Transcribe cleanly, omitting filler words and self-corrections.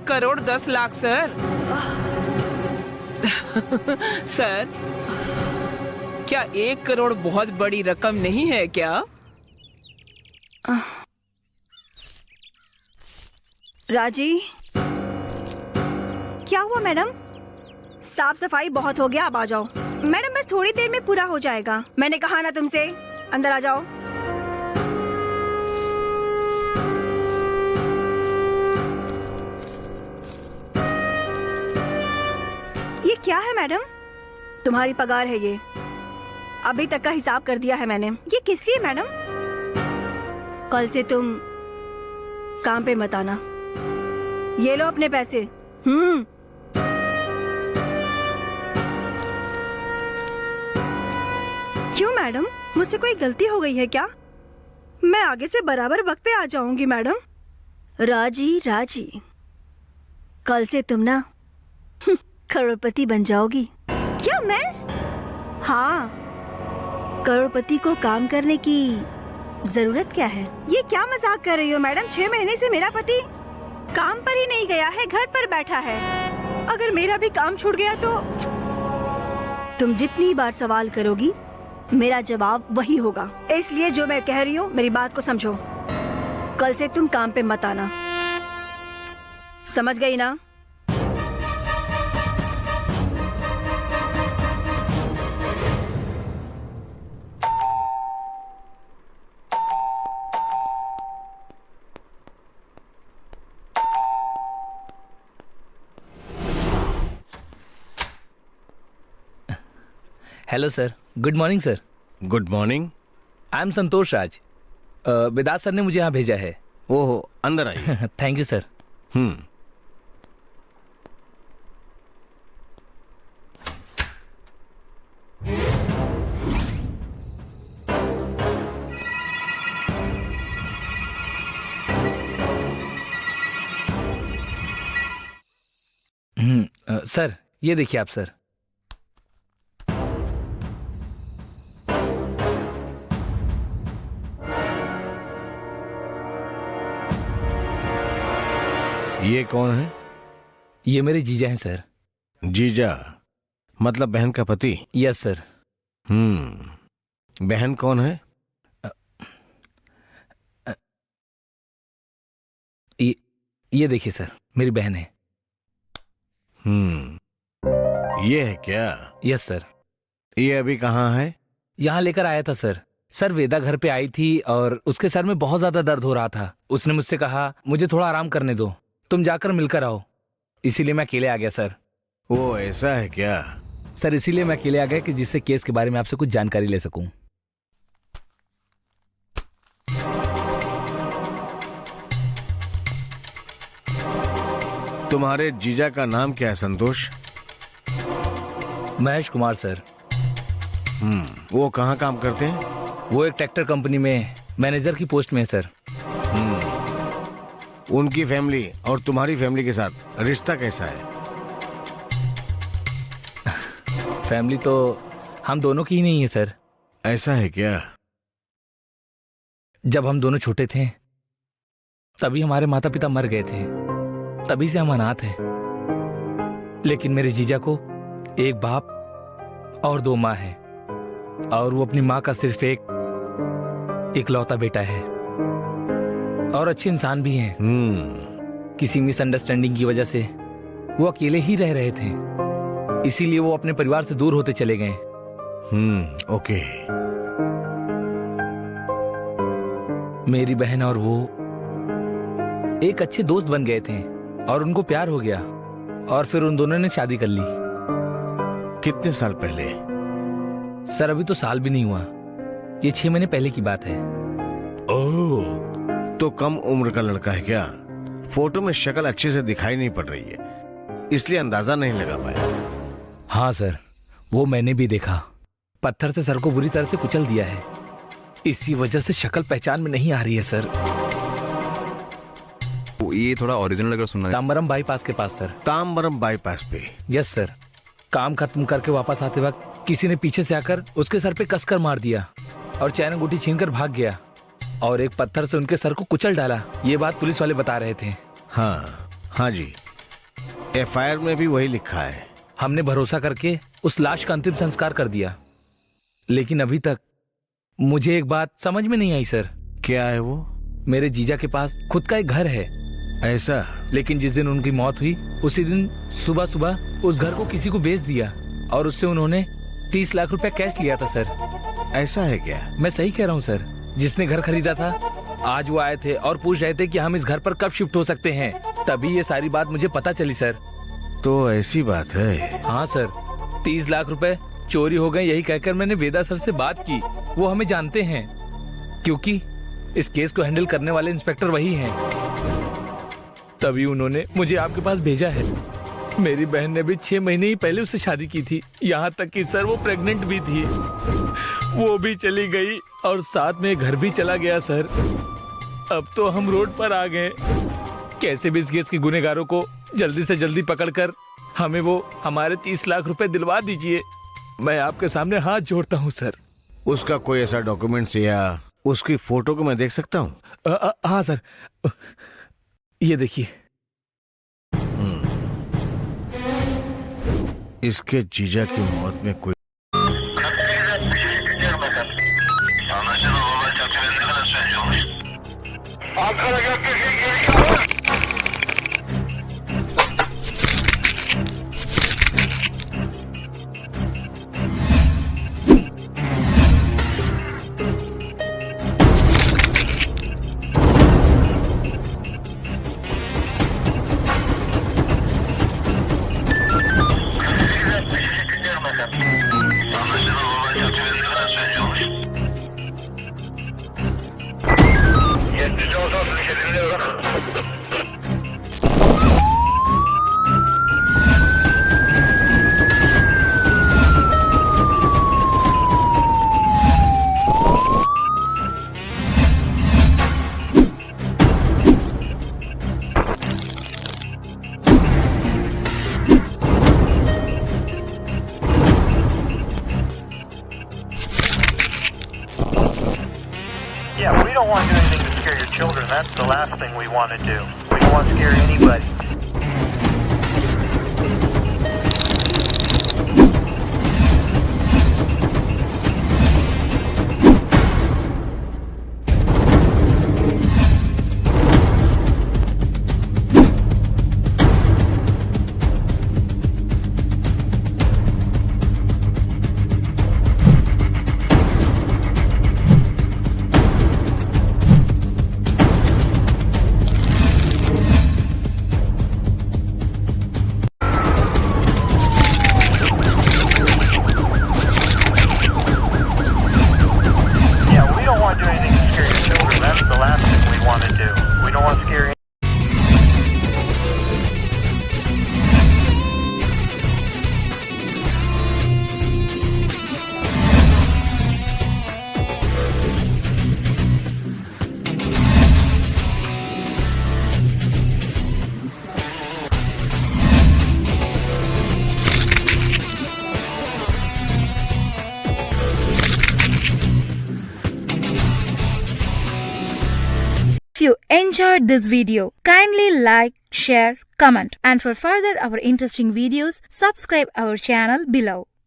1,10,00,000 sir. Sir, क्या 1 करोड़ बहुत बड़ी रकम नहीं है क्या? राजी, क्या हुआ मैडम? साफ सफाई बहुत हो गया, अब आ जाओ। मैडम बस थोड़ी देर में पूरा हो जाएगा। मैंने कहा ना तुमसे, अंदर आ जाओ। ये क्या है मैडम? तुम्हारी पगार है ये। अभी तक का हिसाब कर दिया है मैंने। ये किस लिए मैडम? कल से तुम काम पे मत आना। ये लो अपने पैसे। क्यों मैडम, मुझसे कोई गलती हो गई है क्या? मैं आगे से बराबर वक्त पे आ जाऊंगी मैडम। राजी, कल से तुम ना करोड़पति बन जाओगी। क्या मैं? हाँ, करोड़पति को काम करने की जरूरत क्या है? ये क्या मजाक कर रही हो मैडम? 6 महीने से मेरा पति काम पर ही नहीं गया है, घर पर बैठा है। अगर मेरा भी काम छूट गया तो तुम जितनी बार सवाल करोगी मेरा जवाब वही होगा। इसलिए जो मैं कह रही हूँ मेरी बात को समझो। कल से तुम काम पे मत आना, समझ गई ना? Hello sir, good morning sir. Good morning. I am Santosh Raj. विदात सर ने मुझे यहाँ भेजा है। ओहो, अंदर आइए। Thank you sir. सर ये देखिए आप सर। ये कौन है? ये मेरे जीजा हैं सर। जीजा मतलब बहन का पति? Yes sir. बहन कौन है? ये देखिए सर, मेरी बहन है। ये है क्या? Yes sir. ये अभी कहाँ है? यहाँ लेकर आया था सर। सर वेदा घर पे आई थी और उसके सर में बहुत ज्यादा दर्द हो रहा था। उसने मुझसे कहा मुझे थोड़ा आराम करने दो, तुम जाकर मिलकर आओ। इसीलिए मैं अकेले आ गया सर। वो ऐसा है क्या? सर इसीलिए मैं अकेले आ गया कि जिससे केस के बारे में आपसे कुछ जानकारी ले सकूं। तुम्हारे जीजा का नाम क्या है संतोष? महेश कुमार सर। वो कहाँ काम करते हैं? वो एक ट्रैक्टर कंपनी में मैनेजर की पोस्ट में है सर। उनकी फैमिली और तुम्हारी फैमिली के साथ रिश्ता कैसा है? फैमिली तो हम दोनों की ही नहीं है सर। ऐसा है क्या? जब हम दोनों छोटे थे तभी हमारे माता पिता मर गए थे, तभी से हम अनाथ हैं। लेकिन मेरे जीजा को एक बाप और 2 माँ है, और वो अपनी माँ का सिर्फ एक इकलौता बेटा है, और अच्छे इंसान भी हैं। किसी मिसअंडरस्टैंडिंग की वजह से वो अकेले ही रह रहे थे, इसीलिए वो अपने परिवार से दूर होते चले गए। ओके। मेरी बहन और वो एक अच्छे दोस्त बन गए थे और उनको प्यार हो गया, और फिर उन दोनों ने शादी कर ली। कितने साल पहले? सर अभी तो साल भी नहीं हुआ, ये 6 महीने पहले की बात है। ओह, तो कम उम्र का लड़का है क्या? फोटो में शक्ल अच्छे से दिखाई नहीं पड़ रही है, इसलिए अंदाजा नहीं लगा पाया। हाँ सर, वो मैंने भी देखा। पत्थर से सर को बुरी तरह से कुचल दिया है, इसी वजह से शक्ल पहचान में नहीं आ रही है सर। ये थोड़ा ओरिजिनल अगर सुनना है। ताम्बरम बाईपास के पास सर। ताम्बरम बाईपास पे? Yes sir. काम खत्म करके वापस आते वक्त किसी ने पीछे से आकर उसके सर पे कसकर मार दिया और चैन अंगूठी छीनकर भाग गया, और एक पत्थर से उनके सर को कुचल डाला। ये बात पुलिस वाले बता रहे थे। हाँ जी। एफआईआर में भी वही लिखा है। हमने भरोसा करके उस लाश का अंतिम संस्कार कर दिया, लेकिन अभी तक मुझे एक बात समझ में नहीं आई सर। क्या है वो? मेरे जीजा के पास खुद का एक घर है, ऐसा? लेकिन जिस दिन उनकी मौत हुई उसी दिन सुबह सुबह उस घर को किसी को बेच दिया और उससे उन्होंने 30 लाख रुपए कैश लिया था सर। ऐसा है क्या? मैं सही कह रहा हूँ सर। जिसने घर खरीदा था आज वो आए थे और पूछ रहे थे कि हम इस घर पर कब शिफ्ट हो सकते हैं। तभी ये सारी बात मुझे पता चली सर। तो ऐसी बात है? हाँ सर, 30 लाख रुपए चोरी हो गए यही कहकर मैंने वेदा सर से बात की। वो हमें जानते हैं क्योंकि इस केस को हैंडल करने वाले इंस्पेक्टर वही हैं। तभी उन्होंने मुझे आपके पास भेजा है। मेरी बहन ने भी 6 महीने ही पहले उससे शादी की थी, यहाँ तक कि सर वो प्रेग्नेंट भी थी। वो भी चली गई और साथ में घर भी चला गया सर। अब तो हम रोड पर आ गए। कैसे भी इस केस के गुनहगारों को जल्दी से जल्दी पकड़कर हमें वो हमारे 30 लाख रुपए दिलवा दीजिए। मैं आपके सामने हाथ जोड़ता हूँ सर। उसका कोई ऐसा डॉक्यूमेंट्स या उसकी फोटो को मैं देख सकता हूँ? हाँ सर, ये देखिए। इसके जीजा की मौत में कोई Yeah, we don't want to do anything to scare your children. That's the last thing we want to do. We don't want to scare anybody. If you enjoyed this video, kindly like, share, comment, and for further our interesting videos, subscribe our channel below.